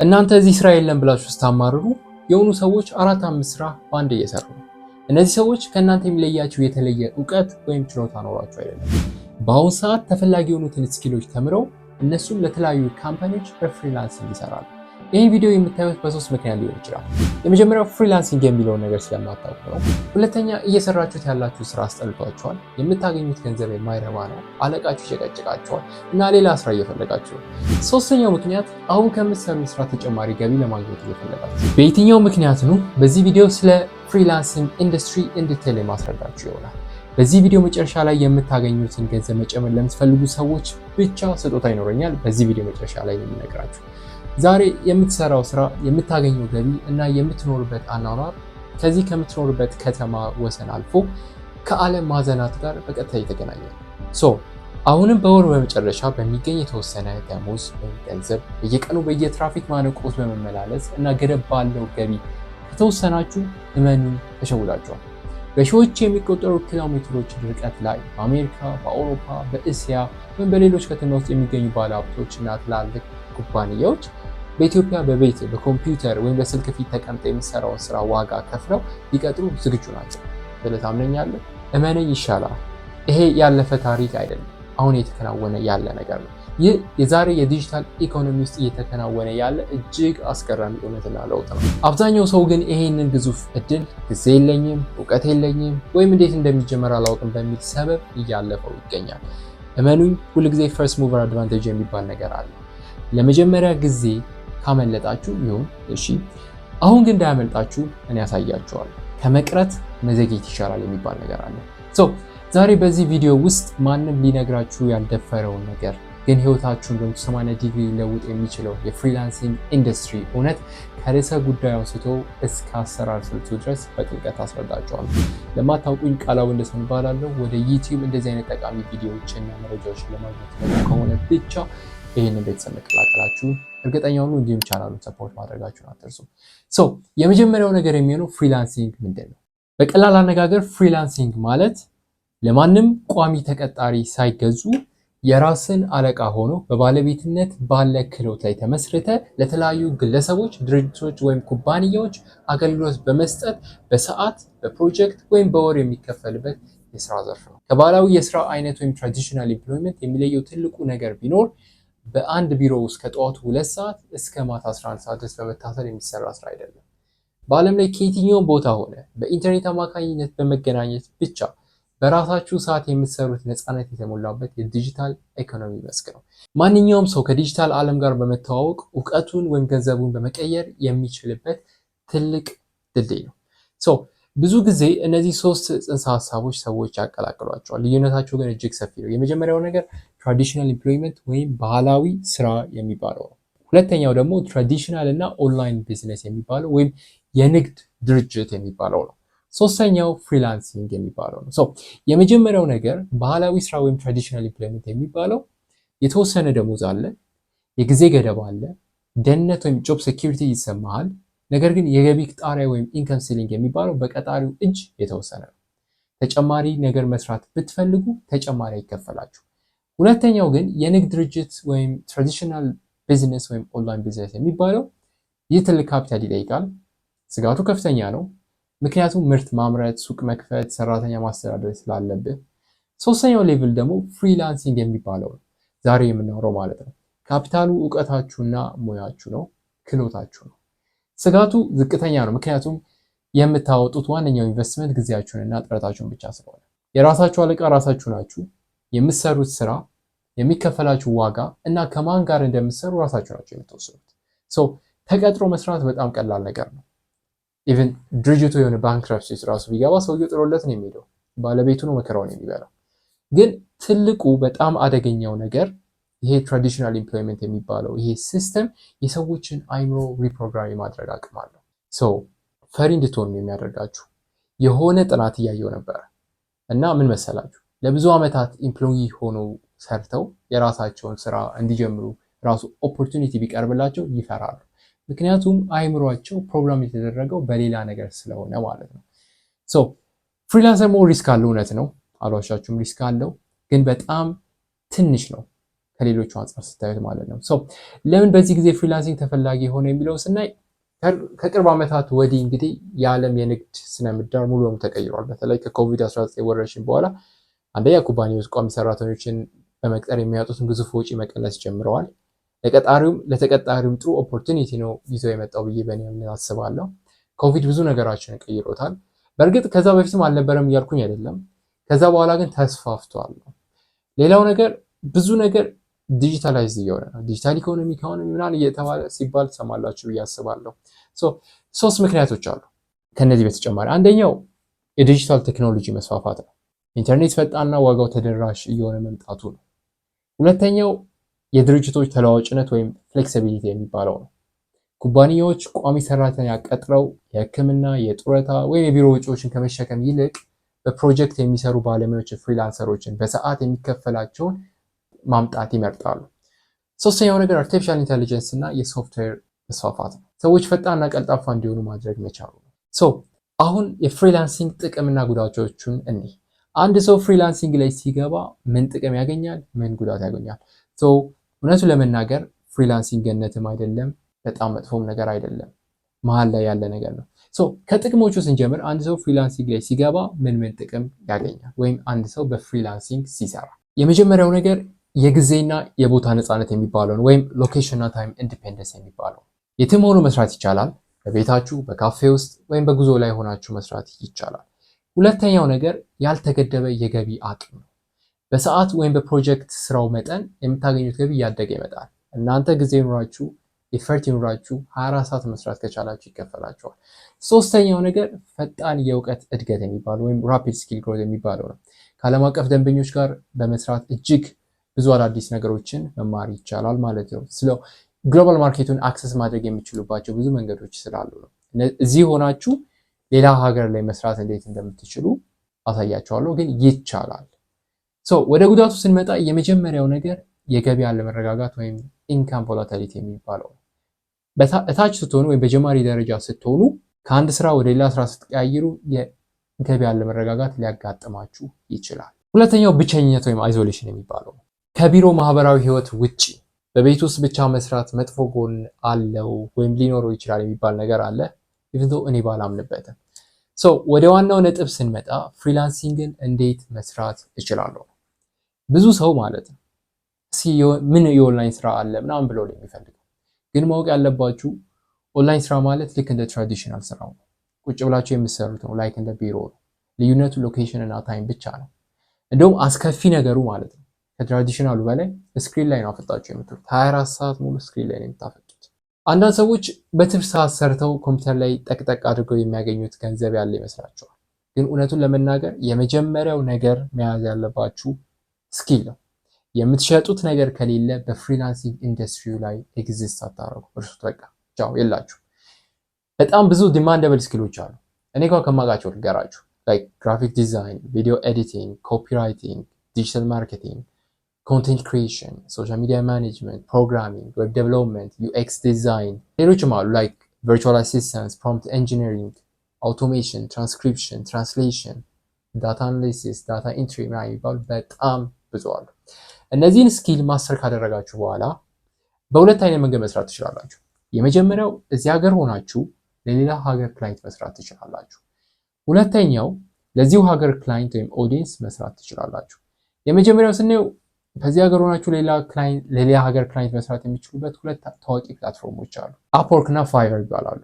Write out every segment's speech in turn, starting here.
እናንተ እዚህ ስራ የለም ብላችሁ ስታማርሩ የሆኑ ሰዎች 4-5 ስራ በአንድ እየሰሩ ነው። እነዚህ ሰዎች ከእናንተ የሚለያቸው የተለየ እውቀት ወይም ችሎታ ኖሯቸው አይደለም። በአሁኑ ሰዓት ተፈላጊ የሆኑትን ስኪሎች ተምረው እነሱም ለተለያዩ ካምፓኒዎች በፍሪላንሲንግ ይሰራሉ። ይህን ቪዲዮ የምታዩት በሶስት ምክንያት ሊሆን ይችላል። የመጀመሪያው ፍሪላንሲንግ የሚለውን ነገር ስለማታውቁ ነው። ሁለተኛ እየሰራችሁት ያላችሁ ስራ አስጠልቷችኋል፣ የምታገኙት ገንዘብ የማይረባ ነው፣ አለቃችሁ ይጨቀጭቃችኋል እና ሌላ ስራ እየፈለጋችሁ ነው። ሶስተኛው ምክንያት አሁን ከምትሰሩ ስራ ተጨማሪ ገቢ ለማግኘት እየፈለጋችሁ። በየትኛው ምክንያት ነው በዚህ ቪዲዮ ስለ ፍሪላንሲንግ ኢንዱስትሪ እንዲቴል የማስረዳችሁ ይሆናል። በዚህ ቪዲዮ መጨረሻ ላይ የምታገኙትን ገንዘብ መጨመር ለምትፈልጉ ሰዎች ብቻ ስጦታ ይኖረኛል። በዚህ ቪዲዮ መጨረሻ ላይ የምነግራችሁ ዛሬ የምትሰራው ስራ፣ የምታገኘው ገቢ እና የምትኖርበት አኗኗር ከዚህ ከምትኖርበት ከተማ ወሰን አልፎ ከዓለም ማዕዘናት ጋር በቀጥታ የተገናኘ ነው። አሁንም በወር በመጨረሻ በሚገኝ የተወሰነ ደሞዝ ወይም ገንዘብ በየቀኑ በየትራፊክ ማነቆች በመመላለስ እና ገደብ ባለው ገቢ ከተወሰናችሁ እመኑን ተሸውዳችኋል። በሺዎች የሚቆጠሩ ኪሎሜትሮች ርቀት ላይ በአሜሪካ፣ በአውሮፓ፣ በእስያ ወይም በሌሎች ከተማ ውስጥ የሚገኙ ባለሀብቶች እና ትላልቅ ኩባንያዎች በኢትዮጵያ በቤት በኮምፒውተር ወይም በስልክ ፊት ተቀምጠው የሚሰራውን ስራ ዋጋ ከፍለው ሊቀጥሩ ዝግጁ ናቸው ብለህ ታምነኛለህ? እመነኝ ይሻላል። ይሄ ያለፈ ታሪክ አይደለም፣ አሁን እየተከናወነ ያለ ነገር ነው። ይህ የዛሬ የዲጂታል ኢኮኖሚ ውስጥ እየተከናወነ ያለ እጅግ አስገራሚ እውነትና ለውጥ ነው። አብዛኛው ሰው ግን ይሄንን ግዙፍ እድል ጊዜ የለኝም፣ እውቀት የለኝም ወይም እንዴት እንደሚጀመር አላውቅም በሚል ሰበብ እያለፈው ይገኛል። እመኑኝ ሁልጊዜ ፈርስት ሙቨር አድቫንቴጅ የሚባል ነገር አለ። ለመጀመሪያ ጊዜ ካመለጣችሁ ይሁን እሺ፣ አሁን ግን እንዳያመልጣችሁ እኔ ያሳያችኋለሁ። ከመቅረት መዘግየት ይሻላል የሚባል ነገር አለ። ዛሬ በዚህ ቪዲዮ ውስጥ ማንም ሊነግራችሁ ያልደፈረውን ነገር ግን ህይወታችሁን በ180 ዲግሪ ሊለውጥ የሚችለው የፍሪላንሲንግ ኢንዱስትሪ እውነት ከርዕሰ ጉዳዩ አንስቶ እስከ አሰራር ስልቱ ድረስ በጥልቀት አስረዳችኋለሁ። ለማታውቁኝ ቃላው እንደሰን እባላለሁ። ወደ ዩቲዩብ እንደዚህ አይነት ጠቃሚ ቪዲዮዎችና መረጃዎችን ለማግኘት ከሆነ ብቻ ይህንን ቤተሰብ መቀላቀላችሁ እርግጠኛ ሁኑ። እንዲሁም ቻናሉን ሰፖርት ማድረጋችሁን አትርሱ። የመጀመሪያው ነገር የሚሆነው ፍሪላንሲንግ ምንድን ነው? በቀላል አነጋገር ፍሪላንሲንግ ማለት ለማንም ቋሚ ተቀጣሪ ሳይገዙ የራስን አለቃ ሆኖ በባለቤትነት ባለ ክህሎት ላይ ተመስርተ ለተለያዩ ግለሰቦች፣ ድርጅቶች ወይም ኩባንያዎች አገልግሎት በመስጠት በሰዓት፣ በፕሮጀክት ወይም በወር የሚከፈልበት የስራ ዘርፍ ነው። ከባህላዊ የስራ አይነት ወይም ትራዲሽናል ኤምፕሎይመንት የሚለየው ትልቁ ነገር ቢኖር በአንድ ቢሮ ውስጥ ከጠዋቱ 2 ሰዓት እስከ ማታ 11 ሰዓት ድረስ በመታሰር የሚሰራ ስራ አይደለም። በዓለም ላይ ከየትኛውም ቦታ ሆነ በኢንተርኔት አማካኝነት በመገናኘት ብቻ በራሳችሁ ሰዓት የምትሰሩት ነፃነት የተሞላበት የዲጂታል ኢኮኖሚ መስክ ነው። ማንኛውም ሰው ከዲጂታል ዓለም ጋር በመተዋወቅ እውቀቱን ወይም ገንዘቡን በመቀየር የሚችልበት ትልቅ ድልድይ ነው። ብዙ ጊዜ እነዚህ 3 ጽንሰ ሀሳቦች ሰዎች ያቀላቅሏቸዋል። ልዩነታቸው ግን እጅግ ሰፊ ነው። የመጀመሪያው ነገር ትራዲሽናል ኤምፕሎይመንት ወይም ባህላዊ ስራ የሚባለው ነው። ሁለተኛው ደግሞ ትራዲሽናል እና ኦንላይን ቢዝነስ የሚባለው ወይም የንግድ ድርጅት የሚባለው ነው። ሶስተኛው ፍሪላንሲንግ የሚባለው ነው። የመጀመሪያው ነገር ባህላዊ ስራ ወይም ትራዲሽናል ኤምፕሎይመንት የሚባለው የተወሰነ ደሞዝ አለ፣ የጊዜ ገደብ አለ፣ ደህንነት ወይም ጆብ ሴኩሪቲ ይሰማሃል። ነገር ግን የገቢ ጣሪያ ወይም ኢንከም ሲሊንግ የሚባለው በቀጣሪው እጅ የተወሰነ ነው። ተጨማሪ ነገር መስራት ብትፈልጉ ተጨማሪ አይከፈላችሁ። ሁለተኛው ግን የንግድ ድርጅት ወይም ትራዲሽናል ቢዝነስ ወይም ኦንላይን ቢዝነስ የሚባለው ይህ ትልቅ ካፒታል ይጠይቃል። ስጋቱ ከፍተኛ ነው፣ ምክንያቱም ምርት ማምረት፣ ሱቅ መክፈት፣ ሰራተኛ ማስተዳደር ስላለብህ። ሶስተኛው ሌቭል ደግሞ ፍሪላንሲንግ የሚባለው ነው፣ ዛሬ የምናወራው ማለት ነው። ካፒታሉ እውቀታችሁና ሙያችሁ ነው፣ ክህሎታችሁ ነው። ስጋቱ ዝቅተኛ ነው፣ ምክንያቱም የምታወጡት ዋነኛው ኢንቨስትመንት ጊዜያችሁንና ጥረታችሁን ብቻ ስለሆነ። የራሳችሁ አለቃ ራሳችሁ ናችሁ። የምትሰሩት ስራ፣ የሚከፈላችሁ ዋጋ እና ከማን ጋር እንደምትሰሩ ራሳችሁ ናችሁ የምትወስኑት። ተቀጥሮ መስራት በጣም ቀላል ነገር ነው። ኢቭን ድርጅቱ የሆነ ባንክራፕሲ ራሱ ቢገባ ሰውየው ጥሎለት ነው የሚሄደው፣ ባለቤቱ ነው መከራውን የሚበላው። ግን ትልቁ በጣም አደገኛው ነገር ይሄ ትራዲሽናል ኤምፕሎይመንት የሚባለው ይሄ ሲስተም የሰዎችን አይምሮ ሪፕሮግራም የማድረግ አቅም አለው። ፈሪ እንድትሆኑ የሚያደርጋችሁ የሆነ ጥናት እያየው ነበር እና ምን መሰላችሁ፣ ለብዙ ዓመታት ኤምፕሎይ ሆነው ሰርተው የራሳቸውን ስራ እንዲጀምሩ ራሱ ኦፖርቹኒቲ ቢቀርብላቸው ይፈራሉ። ምክንያቱም አይምሯቸው ፕሮግራም የተደረገው በሌላ ነገር ስለሆነ ማለት ነው። ፍሪላንሰር ሪስክ አለው፣ እውነት ነው፣ አልዋሻችሁም፣ ሪስክ አለው፣ ግን በጣም ትንሽ ነው ከሌሎቹ አንጻር ስታዩት ማለት ነው። ለምን በዚህ ጊዜ ፍሪላንሲንግ ተፈላጊ ሆነ የሚለው ስናይ ከቅርብ ዓመታት ወዲህ እንግዲህ የዓለም የንግድ ስነ ምህዳር ሙሉ በሙሉ ተቀይሯል። በተለይ ከኮቪድ-19 ወረርሽኝ በኋላ አንደኛ ኩባንያዎች ቋሚ ሰራተኞችን በመቅጠር የሚያወጡትን ግዙፍ ወጪ መቀነስ ጀምረዋል። ለተቀጣሪውም ጥሩ ኦፖርቹኒቲ ነው ይዘው የመጣው ብዬ በእኔ እምነት አስባለሁ። ኮቪድ ብዙ ነገራችንን ቀይሮታል። በእርግጥ ከዛ በፊትም አልነበረም እያልኩኝ አይደለም። ከዛ በኋላ ግን ተስፋፍቷል። ሌላው ነገር ብዙ ነገር ዲጂታላይዝ እየሆነ ነው። ዲጂታል ኢኮኖሚ ምናምን እየተባለ ሲባል ትሰማላችሁ ብዬ አስባለሁ። ሶስት ምክንያቶች አሉ ከነዚህ በተጨማሪ። አንደኛው የዲጂታል ቴክኖሎጂ መስፋፋት ነው። ኢንተርኔት ፈጣንና ዋጋው ተደራሽ እየሆነ መምጣቱ ነው። ሁለተኛው የድርጅቶች ተለዋዋጭነት ወይም ፍሌክሲቢሊቲ የሚባለው ነው። ኩባንያዎች ቋሚ ሰራተኛ ቀጥረው የሕክምና፣ የጡረታ ወይም የቢሮ ወጪዎችን ከመሸከም ይልቅ በፕሮጀክት የሚሰሩ ባለሙያዎችን፣ ፍሪላንሰሮችን በሰዓት የሚከፈላቸውን ማምጣት ይመርጣሉ። ሶስተኛው ነገር አርቲፊሻል ኢንተለጀንስ እና የሶፍትዌር መስፋፋት ነው። ሰዎች ፈጣንና ቀልጣፋ እንዲሆኑ ማድረግ መቻሉ ነው። አሁን የፍሪላንሲንግ ጥቅምና ጉዳቶቹን እኒህ። አንድ ሰው ፍሪላንሲንግ ላይ ሲገባ ምን ጥቅም ያገኛል? ምን ጉዳት ያገኛል? እውነቱ ለመናገር ፍሪላንሲንግ ገነትም አይደለም፣ በጣም መጥፎም ነገር አይደለም፣ መሀል ላይ ያለ ነገር ነው። ከጥቅሞቹ ስንጀምር አንድ ሰው ፍሪላንሲንግ ላይ ሲገባ ምን ጥቅም ያገኛል? ወይም አንድ ሰው በፍሪላንሲንግ ሲሰራ የመጀመሪያው ነገር የጊዜና የቦታ ነፃነት የሚባለውን ወይም ሎኬሽንና ታይም ኢንዲፔንደንስ የሚባለው የትም ሆኖ መስራት ይቻላል። በቤታችሁ፣ በካፌ ውስጥ ወይም በጉዞ ላይ ሆናችሁ መስራት ይቻላል። ሁለተኛው ነገር ያልተገደበ የገቢ አቅም ነው። በሰዓት ወይም በፕሮጀክት ስራው መጠን የምታገኙት ገቢ እያደገ ይመጣል። እናንተ ጊዜ ይኑራችሁ፣ ኤፈርት ይኑራችሁ፣ 24 ሰዓት መስራት ከቻላችሁ ይከፈላችኋል። ሶስተኛው ነገር ፈጣን የእውቀት እድገት የሚባለው ወይም ራፒድ ስኪል ግሮት የሚባለው ነው። ከዓለም አቀፍ ደንበኞች ጋር በመስራት እጅግ ብዙ አዳዲስ ነገሮችን መማር ይቻላል ማለት ነው። ግሎባል ማርኬቱን አክሰስ ማድረግ የሚችሉባቸው ብዙ መንገዶች ስላሉ ነው። እዚህ ሆናችሁ ሌላ ሀገር ላይ መስራት እንዴት እንደምትችሉ አሳያችኋለሁ፣ ግን ይቻላል። ወደ ጉዳቱ ስንመጣ የመጀመሪያው ነገር የገበያ አለመረጋጋት ወይም ኢንካም ቮላቲሊቲ የሚባለው እታች ስትሆኑ ወይም በጀማሪ ደረጃ ስትሆኑ ከአንድ ስራ ወደ ሌላ ስራ ስትቀያይሩ የገበያ አለመረጋጋት ሊያጋጥማችሁ ይችላል። ሁለተኛው ብቸኝነት ወይም አይዞሌሽን የሚባለው ከቢሮ ማህበራዊ ህይወት ውጪ በቤት ውስጥ ብቻ መስራት መጥፎ ጎን አለው ወይም ሊኖረው ይችላል የሚባል ነገር አለ። ኢቭን እኔ ባላምንበትም። ወደ ዋናው ነጥብ ስንመጣ ፍሪላንሲንግን እንዴት መስራት እችላለሁ? ብዙ ሰው ማለት ነው ምን የኦንላይን ስራ አለ ምናምን ብሎ ነው የሚፈልገው። ግን ማወቅ ያለባችሁ ኦንላይን ስራ ማለት ልክ እንደ ትራዲሽናል ስራው ነው። ቁጭ ብላችሁ የምትሰሩት ነው፣ ላይክ እንደ ቢሮ ነው። ልዩነቱ ሎኬሽን እና ታይም ብቻ ነው። እንደውም አስከፊ ነገሩ ማለት ነው ከትራዲሽናሉ በላይ ስክሪን ላይ ነው አፈጣችሁ የምትሉት። 24 ሰዓት ሙሉ ስክሪን ላይ ነው የምታፈጡት። አንዳንድ ሰዎች በትርፍ ሰዓት ሰርተው ኮምፒውተር ላይ ጠቅጠቅ አድርገው የሚያገኙት ገንዘብ ያለ ይመስላቸዋል። ግን እውነቱን ለመናገር የመጀመሪያው ነገር መያዝ ያለባችሁ ስኪል ነው። የምትሸጡት ነገር ከሌለ በፍሪላንሲንግ ኢንዱስትሪው ላይ ኤግዚስት አታረጉ። እርሱት በቃ ቻው የላችሁ። በጣም ብዙ ዲማንደብል ስኪሎች አሉ። እኔ ጋር ከማውቃቸው ልንገራችሁ። ላይክ ግራፊክ ዲዛይን፣ ቪዲዮ ኤዲቲንግ፣ ኮፒራይቲንግ፣ ዲጂታል ማርኬቲንግ፣ ኮንቴንት ክሪኤሽን፣ ሶሻል ሚዲያ ማኔጅመንት፣ ፕሮግራሚንግ፣ ዌብ ዴቨሎፕመንት፣ ዩኤክስ ዲዛይን፣ ሌሎችም አሉ። ላይክ ቨርቹዋል አሲስታንስ፣ ፕሮምፕት ኢንጂነሪንግ፣ አውቶሜሽን፣ ትራንስክሪፕሽን፣ ትራንስሌሽን፣ ዳታ አናሊሲስ፣ ዳታ ኢንትሪ የሚባሉ በጣም ብዙ አሉ። እነዚህን ስኪል ማስተር ካደረጋችሁ በኋላ በሁለት አይነት መንገድ መስራት ትችላላችሁ። የመጀመሪያው እዚህ ሀገር ሆናችሁ ለሌላ ሀገር ክላይንት መስራት ትችላላችሁ። ሁለተኛው ለዚሁ ሀገር ክላይንት ወይም ኦዲየንስ መስራት ትችላላችሁ። የመጀመሪያው ስናየው ከዚህ ሀገር ሆናችሁ ለሌላ ሀገር ክላይንት መስራት የሚችሉበት ሁለት ታዋቂ ፕላትፎርሞች አሉ። አፕወርክ እና ፋይቨር ይባላሉ።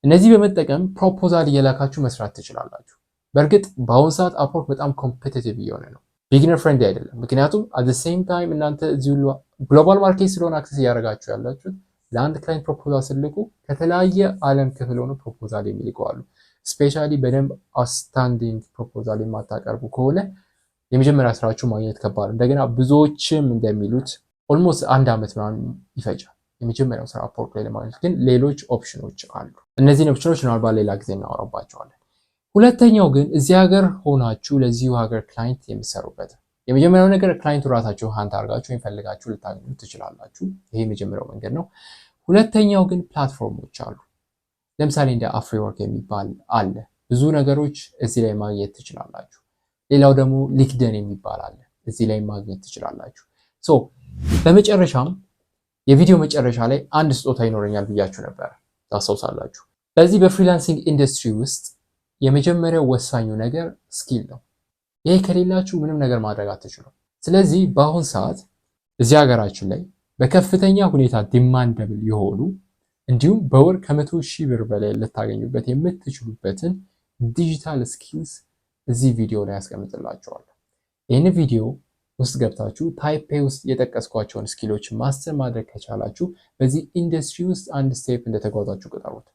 እነዚህ በመጠቀም ፕሮፖዛል እየላካችሁ መስራት ትችላላችሁ። በእርግጥ በአሁኑ ሰዓት አፕወርክ በጣም ኮምፒቲቲቭ እየሆነ ነው። ቢግነር ፍሬንድሊ አይደለም። ምክንያቱም አት ዘ ሴም ታይም እናንተ እዚሁ ግሎባል ማርኬት ስለሆነ አክሰስ እያደረጋችሁ ያላችሁት ለአንድ ክላይንት ፕሮፖዛል ስልኩ ከተለያየ ዓለም ክፍል ሆኖ ፕሮፖዛል የሚልከዋሉ። ስፔሻሊ በደንብ አውትስታንዲንግ ፕሮፖዛል የማታቀርቡ ከሆነ የመጀመሪያ ስራችሁ ማግኘት ከባድ። እንደገና ብዙዎችም እንደሚሉት ኦልሞስት 1 ዓመት ምናምን ይፈጃል የመጀመሪያው ስራ አፕወርክ ላይ ለማግኘት። ግን ሌሎች ኦፕሽኖች አሉ። እነዚህን ኦፕሽኖች ምናልባት ሌላ ጊዜ እናወራባቸዋለን። ሁለተኛው ግን እዚህ ሀገር ሆናችሁ ለዚሁ ሀገር ክላይንት የምትሰሩበት። የመጀመሪያው ነገር ክላይንቱ ራሳችሁ ሃንት አድርጋችሁ ወይም ፈልጋችሁ ልታገኙ ትችላላችሁ። ይሄ የመጀመሪያው መንገድ ነው። ሁለተኛው ግን ፕላትፎርሞች አሉ። ለምሳሌ እንደ አፍሪወርክ የሚባል አለ። ብዙ ነገሮች እዚህ ላይ ማግኘት ትችላላችሁ። ሌላው ደግሞ ሊንክድን የሚባል አለ። እዚህ ላይ ማግኘት ትችላላችሁ። በመጨረሻም የቪዲዮ መጨረሻ ላይ አንድ ስጦታ ይኖረኛል ብያችሁ ነበር፣ ታስታውሳላችሁ። በዚህ በፍሪላንሲንግ ኢንዱስትሪ ውስጥ የመጀመሪያው ወሳኙ ነገር ስኪል ነው። ይሄ ከሌላችሁ ምንም ነገር ማድረግ አትችሉም። ስለዚህ በአሁን ሰዓት እዚህ ሀገራችን ላይ በከፍተኛ ሁኔታ ዲማንደብል የሆኑ እንዲሁም በወር ከ100,000 ብር በላይ ልታገኙበት የምትችሉበትን ዲጂታል ስኪልስ እዚህ ቪዲዮ ላይ ያስቀምጥላችኋለሁ። ይህን ቪዲዮ ውስጥ ገብታችሁ ታይፔ ውስጥ የጠቀስኳቸውን ስኪሎች ማስተር ማድረግ ከቻላችሁ በዚህ ኢንዱስትሪ ውስጥ አንድ ስቴፕ እንደተጓዛችሁ ቁጠሩት።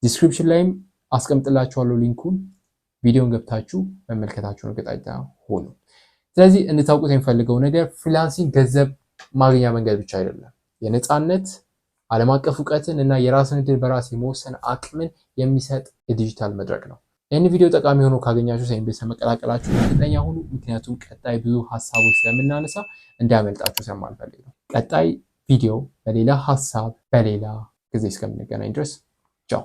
ዲስክሪፕሽን ላይም አስቀምጥላችኋለሁ ሊንኩን። ቪዲዮን ገብታችሁ መመልከታችሁን እርግጠኛ ሆኑ። ስለዚህ እንድታውቁት የሚፈልገው ነገር ፍሪላንሲንግ ገንዘብ ማግኛ መንገድ ብቻ አይደለም። የነፃነት ዓለም አቀፍ እውቀትን እና የራስን ዕድል በራስ የመወሰን አቅምን የሚሰጥ የዲጂታል መድረክ ነው። ይህን ቪዲዮ ጠቃሚ ሆኖ ካገኛችሁ ወይም ቤተሰብ መቀላቀላችሁ እርግጠኛ ሁኑ። ምክንያቱም ቀጣይ ብዙ ሀሳቦች ስለምናነሳ እንዳያመልጣችሁ ስለማልፈልግ ነው። ቀጣይ ቪዲዮ በሌላ ሀሳብ በሌላ ጊዜ እስከምንገናኝ ድረስ ቻው።